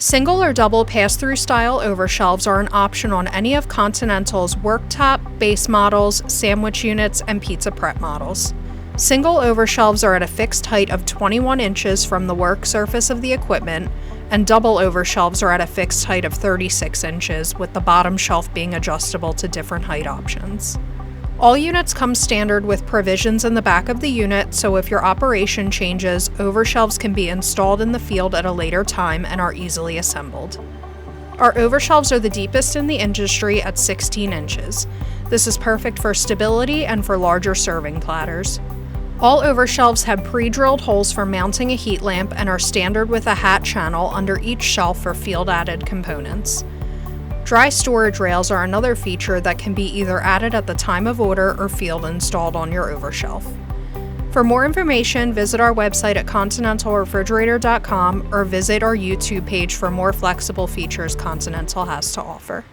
Single or double pass-through style overshelves are an option on any of Continental's worktop, base models, sandwich units, and pizza prep models. Single overshelves are at a fixed height of 21 inches from the work surface of the equipment, and double overshelves are at a fixed height of 36 inches, with the bottom shelf being adjustable to different height options. All units come standard with provisions in the back of the unit, so if your operation changes, overshelves can be installed in the field at a later time and are easily assembled. Our overshelves are the deepest in the industry at 16 inches. This is perfect for stability and for larger serving platters. All overshelves have pre-drilled holes for mounting a heat lamp and are standard with a hat channel under each shelf for field-added components. Dry storage rails are another feature that can be either added at the time of order or field installed on your overshelf. For more information, visit our website at continentalrefrigerator.com or visit our YouTube page for more flexible features Continental has to offer.